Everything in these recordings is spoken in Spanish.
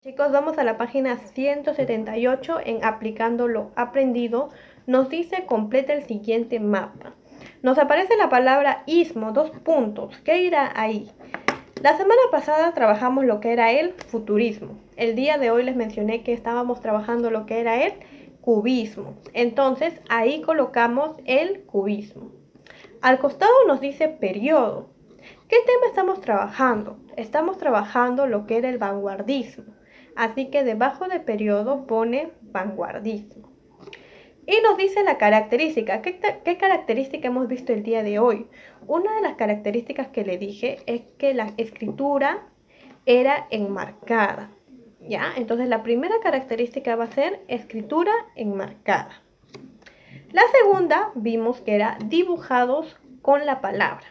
Chicos, vamos a la página 178 en Aplicando lo aprendido. Nos dice completa el siguiente mapa. Nos aparece la palabra istmo, 2 puntos. ¿Qué irá ahí? La semana pasada trabajamos lo que era el futurismo. El día de hoy les mencioné que estábamos trabajando lo que era el cubismo. Entonces ahí colocamos el cubismo. Al costado nos dice periodo. ¿Qué tema estamos trabajando? Estamos trabajando lo que era el vanguardismo. Así que debajo de periodo pone vanguardismo. Y nos dice la característica. ¿Qué característica hemos visto el día de hoy? Una de las características que le dije es que la escritura era enmarcada. ¿Ya? Entonces la primera característica va a ser escritura enmarcada. La segunda vimos que era dibujados con la palabra.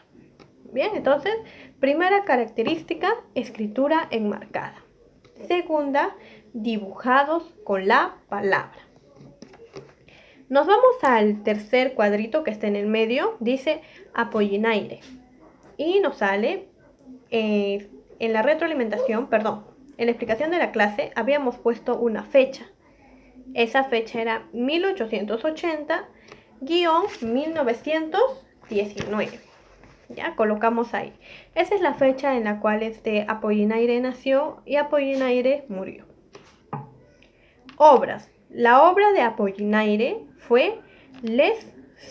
Bien, entonces, primera característica, escritura enmarcada. Segunda, dibujados con la palabra. Nos vamos al tercer cuadrito que está en el medio, dice Apollinaire. Y nos sale en la retroalimentación, perdón, en la explicación de la clase habíamos puesto una fecha. Esa fecha era 1880-1919. Ya colocamos ahí. Esa es la fecha en la cual Apollinaire nació y Apollinaire murió. Obras. La obra de Apollinaire fue Les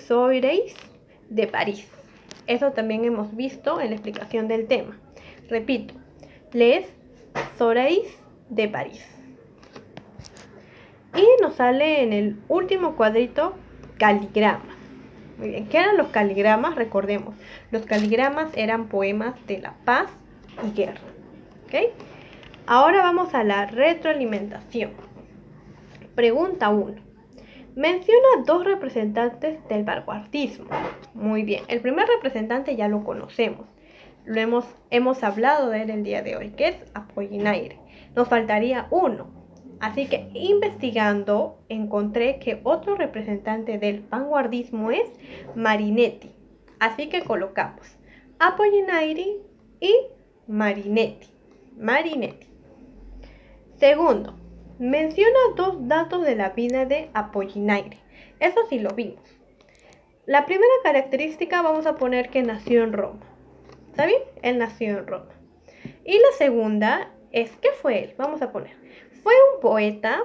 Soirees de París. Eso también hemos visto en la explicación del tema. Repito, Les Soirees de París. Y nos sale en el último cuadrito caligramas. Muy bien, ¿qué eran los caligramas? Recordemos, los caligramas eran poemas de la paz y guerra. ¿Okay? Ahora vamos a la retroalimentación. Pregunta 1. Menciona 2 representantes del vanguardismo. Muy bien, el primer representante ya lo conocemos. Hemos hablado de él el día de hoy, que es Apollinaire. Nos faltaría uno. Así que investigando encontré que otro representante del vanguardismo es Marinetti. Así que colocamos Apollinaire y Marinetti. Segundo, menciona 2 datos de la vida de Apollinaire. Eso sí lo vimos. La primera característica vamos a poner que nació en Roma. ¿Está bien? Él nació en Roma. Y la segunda es, ¿qué fue él? Vamos a poner. Fue un poeta,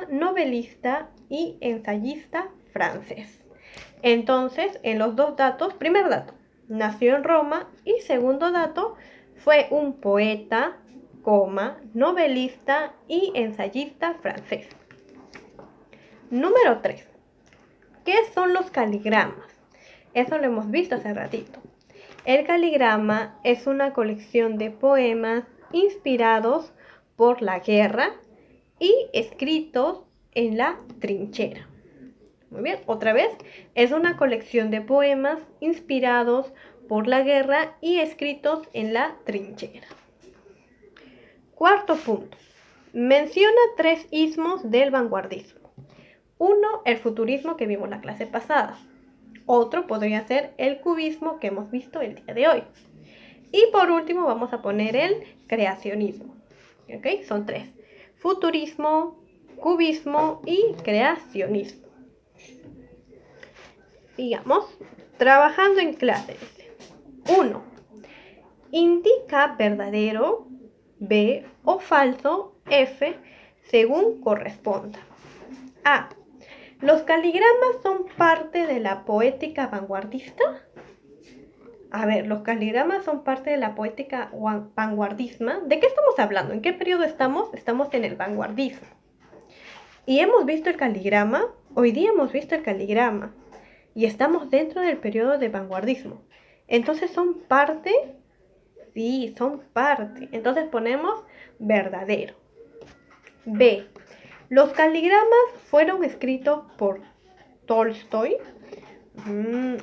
novelista y ensayista francés. Entonces, en los 2 datos, primer dato, nació en Roma y segundo dato, fue un poeta, novelista y ensayista francés. Número 3. ¿Qué son los caligramas? Eso lo hemos visto hace ratito. El caligrama es una colección de poemas inspirados por la guerra y escritos en la trinchera. Muy bien, otra vez, es una colección de poemas inspirados por la guerra y escritos en la trinchera. Cuarto punto. Menciona 3 ismos del vanguardismo. Uno, el futurismo que vimos la clase pasada. Otro podría ser el cubismo que hemos visto el día de hoy. Y por último vamos a poner el creacionismo. ¿Ok? Son 3. Futurismo, cubismo y creacionismo. Sigamos. Trabajando en clase. 1. Indica verdadero, B, o falso, F, según corresponda. A. ¿Los caligramas son parte de la poética vanguardista? A ver, los caligramas son parte de la poética vanguardisma. ¿De qué estamos hablando? ¿En qué periodo estamos? Estamos en el vanguardismo. Y hemos visto el caligrama. Hoy día hemos visto el caligrama. Y estamos dentro del periodo de vanguardismo. Entonces, ¿son parte? Sí, son parte. Entonces ponemos verdadero. B. ¿Los caligramas fueron escritos por Tolstoy?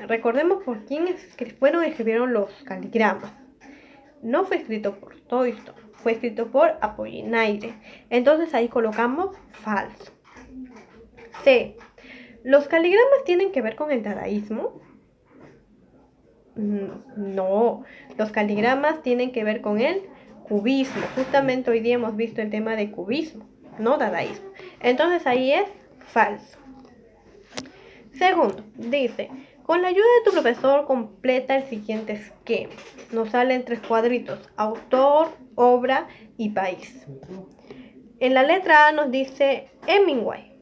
Recordemos por quién escribieron los caligramas. No fue escrito por Tolstoy, fue escrito por Apollinaire. Entonces ahí colocamos falso. C. ¿Los caligramas tienen que ver con el dadaísmo? No, los caligramas tienen que ver con el cubismo. Justamente hoy día hemos visto el tema de cubismo, no dadaísmo. Entonces ahí es falso. Segundo, dice, con la ayuda de tu profesor completa el siguiente esquema. Nos salen 3 cuadritos, autor, obra y país. En la letra A nos dice Hemingway.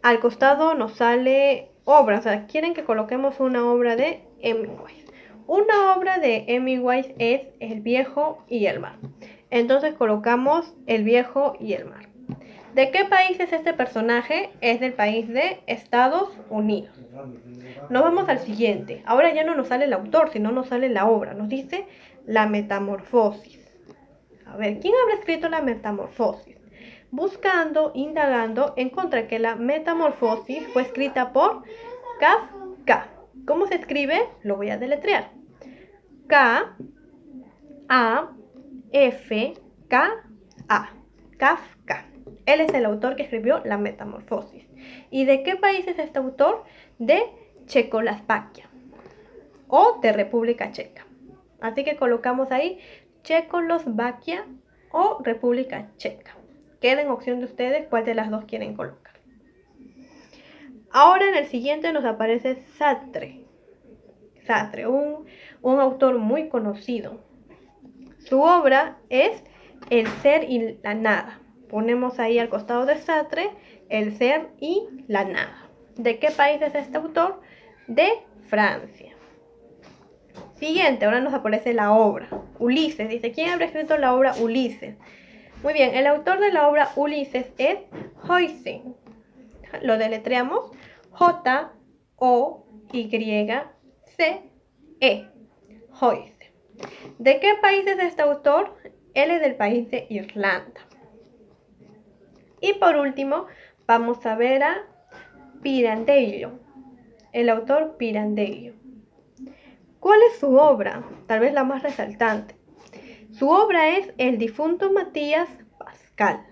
Al costado nos sale obra, o sea, quieren que coloquemos una obra de Hemingway. Una obra de Hemingway es El viejo y el mar. Entonces colocamos El viejo y el mar. ¿De qué país es este personaje? Es del país de Estados Unidos. Nos vamos al siguiente. Ahora ya no nos sale el autor, sino nos sale la obra. Nos dice La Metamorfosis. A ver, ¿quién habrá escrito La Metamorfosis? Buscando, indagando, encontré que La Metamorfosis fue escrita por Kafka. ¿Cómo se escribe? Lo voy a deletrear. K-A-F-K-A. Kafka. Él es el autor que escribió La Metamorfosis. ¿Y de qué país es este autor? De Checoslovaquia o de República Checa. Así que colocamos ahí Checoslovaquia o República Checa. Queda en opción de ustedes cuál de las dos quieren colocar. Ahora en el siguiente nos aparece Sartre. Sartre, un autor muy conocido. Su obra es El ser y la nada. Ponemos ahí al costado de Sartre El ser y la nada. ¿De qué país es este autor? De Francia. Siguiente, ahora nos aparece la obra. Ulises, dice, ¿quién habrá escrito la obra Ulises? Muy bien, el autor de la obra Ulises es Joyce. Lo deletreamos J-O-Y-C-E. Joyce. ¿De qué país es este autor? Él es del país de Irlanda. Y por último, vamos a ver a Pirandello, el autor Pirandello. ¿Cuál es su obra? Tal vez la más resaltante. Su obra es El difunto Matías Pascal.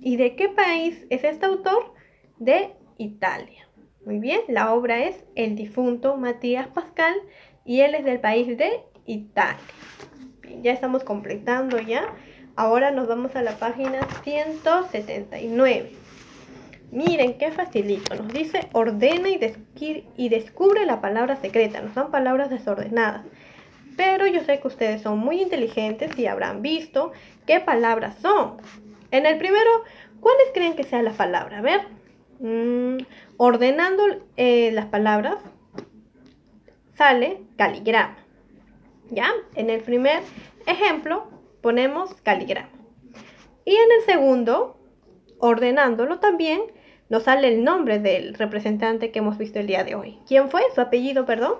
¿Y de qué país es este autor? De Italia. Muy bien, la obra es El difunto Matías Pascal y él es del país de Italia. Bien, ya estamos completando ya. Ahora nos vamos a la página 179. Miren qué facilito. Nos dice ordena y descubre la palabra secreta. Nos dan palabras desordenadas. Pero yo sé que ustedes son muy inteligentes y habrán visto qué palabras son. En el primero, ¿cuáles creen que sea la palabra? A ver. Ordenando las palabras sale caligrama. ¿Ya? En el primer ejemplo ponemos caligrama. Y en el segundo, ordenándolo también, nos sale el nombre del representante que hemos visto el día de hoy. ¿Quién fue? Su apellido, perdón.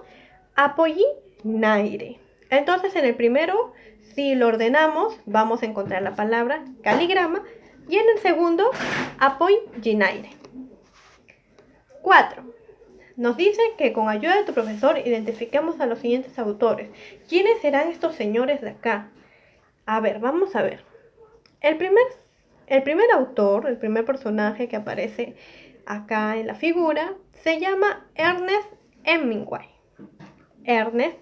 Apollinaire. Entonces, en el primero, si lo ordenamos, vamos a encontrar la palabra caligrama. Y en el segundo, Apollinaire. 4. Nos dice que con ayuda de tu profesor identifiquemos a los siguientes autores. ¿Quiénes serán estos señores de acá? A ver, vamos a ver. El primer autor, el primer personaje que aparece acá en la figura, se llama Ernest Hemingway. Ernest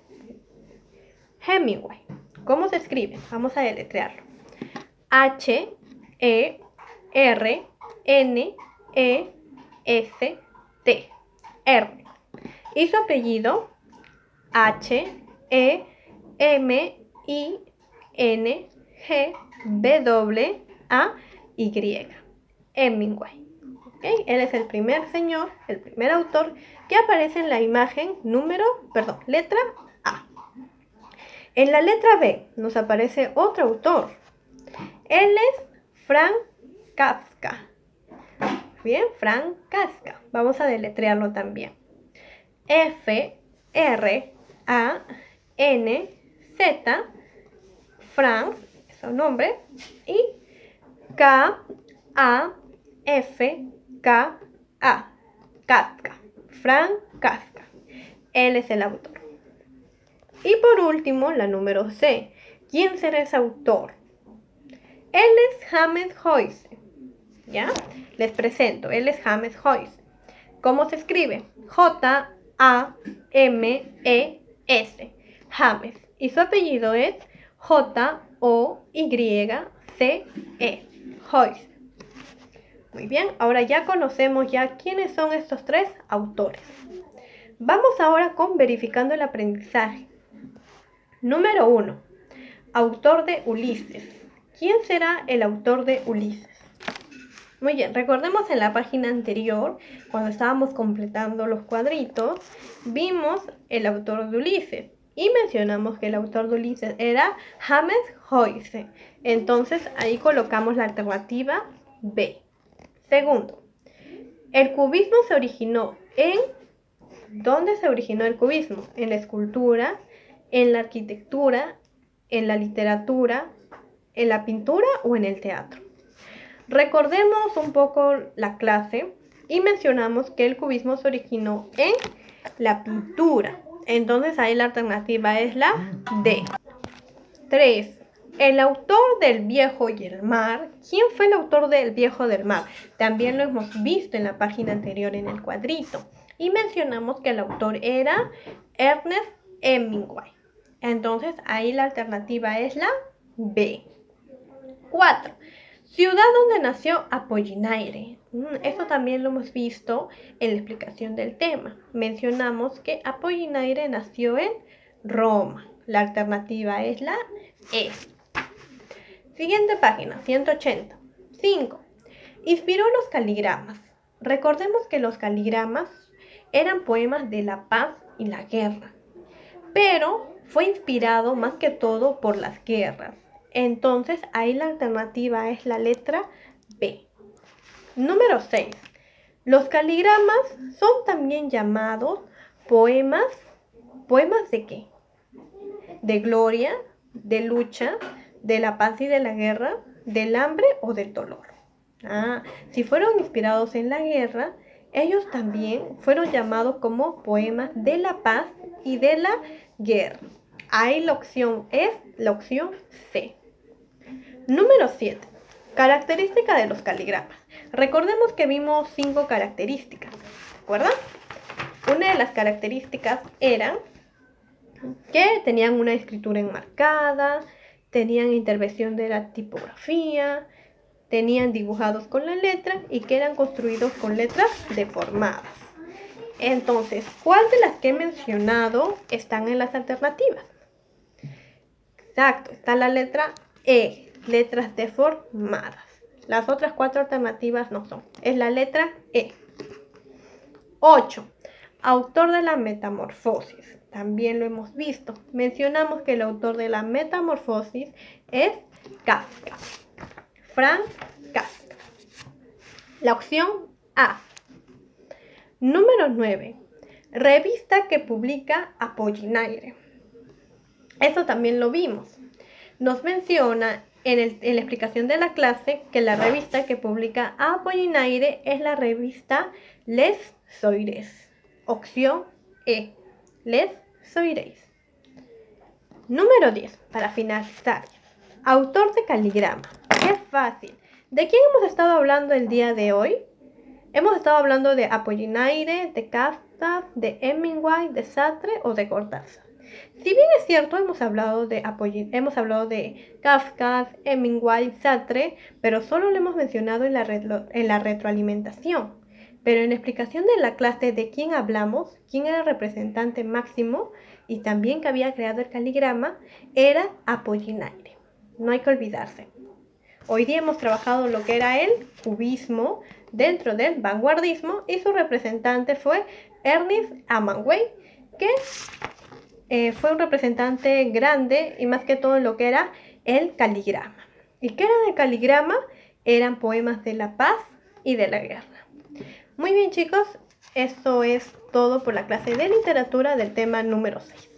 Hemingway. ¿Cómo se escribe? Vamos a deletrearlo. H-E-R-N-E-S-T. Ernest. Y su apellido H-E-M-I-N-G-W-A-Y. Hemingway. ¿Okay? Él es el primer señor, el primer autor que aparece en la imagen letra A. En la letra B nos aparece otro autor. Él es Franz Kafka. Bien, Franz Kafka. Vamos a deletrearlo también. F-R-A-N-Z, Franz, es su nombre, y K-A-F-K-A, Kafka, Franz Kafka. Él es el autor. Y por último, la número C. ¿Quién será ese autor? Él es James Joyce. ¿Ya? Les presento, él es James Joyce. ¿Cómo se escribe? J-A-M-E-S. James. Y su apellido es Joyce. Joyce. Muy bien, ahora ya conocemos ya quiénes son estos tres autores. Vamos ahora con verificando el aprendizaje. Número 1. Autor de Ulises. ¿Quién será el autor de Ulises? Muy bien, recordemos en la página anterior, cuando estábamos completando los cuadritos, vimos el autor de Ulises y mencionamos que el autor de Ulises era James Joyce. Entonces ahí colocamos la alternativa B. Segundo, el cubismo se originó en... ¿Dónde se originó el cubismo? En la escultura, en la arquitectura, en la literatura, en la pintura o en el teatro. Recordemos un poco la clase y mencionamos que el cubismo se originó en la pintura. Entonces ahí la alternativa es la D. 3. El autor del Viejo y el Mar. ¿Quién fue el autor del Viejo del Mar? También lo hemos visto en la página anterior en el cuadrito. Y mencionamos que el autor era Ernest Hemingway. Entonces ahí la alternativa es la B. 4. Ciudad donde nació Apollinaire. Esto también lo hemos visto en la explicación del tema. Mencionamos que Apollinaire nació en Roma. La alternativa es la E. Siguiente página, 180. 5. Inspiró los caligramas. Recordemos que los caligramas eran poemas de la paz y la guerra, pero fue inspirado más que todo por las guerras. Entonces ahí la alternativa es la letra B. Número 6. Los caligramas son también llamados poemas. ¿Poemas de qué? De gloria, de lucha, de la paz y de la guerra, del hambre o del dolor. Si fueron inspirados en la guerra, ellos también fueron llamados como poemas de la paz y de la guerra. Ahí la opción es la opción C. Número 7. Característica de los caligramas. Recordemos que vimos 5 características, ¿recuerdan? Una de las características eran que tenían una escritura enmarcada, tenían intervención de la tipografía, tenían dibujados con la letra y que eran construidos con letras deformadas. Entonces, ¿cuál de las que he mencionado están en las alternativas? Exacto, está la letra E, letras deformadas. Las otras 4 alternativas no son, es la letra E. 8. Autor de la Metamorfosis. También lo hemos visto. Mencionamos que el autor de la Metamorfosis es Kafka. Franz Kafka. La opción A. Número 9. Revista que publica Apollinaire. Eso también lo vimos. Nos menciona en la explicación de la clase que la revista que publica Apollinaire es la revista Les Soires. Opción E. Les Soires. Número 10. Para finalizar. Autor de caligrama. ¡Qué fácil! ¿De quién hemos estado hablando el día de hoy? Hemos estado hablando de Apollinaire, de Kafka, de Hemingway, de Sartre o de Cortázar. Si bien es cierto, hemos hablado de Kafka, Hemingway, Sartre, pero solo lo hemos mencionado en la retroalimentación. Pero en la explicación de la clase de quién hablamos, quién era el representante máximo y también que había creado el caligrama, era Apollinaire. No hay que olvidarse. Hoy día hemos trabajado lo que era el cubismo dentro del vanguardismo y su representante fue Ernest Hemingway, que fue un representante grande y más que todo en lo que era el caligrama. ¿Y qué era el caligrama? Eran poemas de la paz y de la guerra. Muy bien, chicos, esto es todo por la clase de literatura del tema número 6.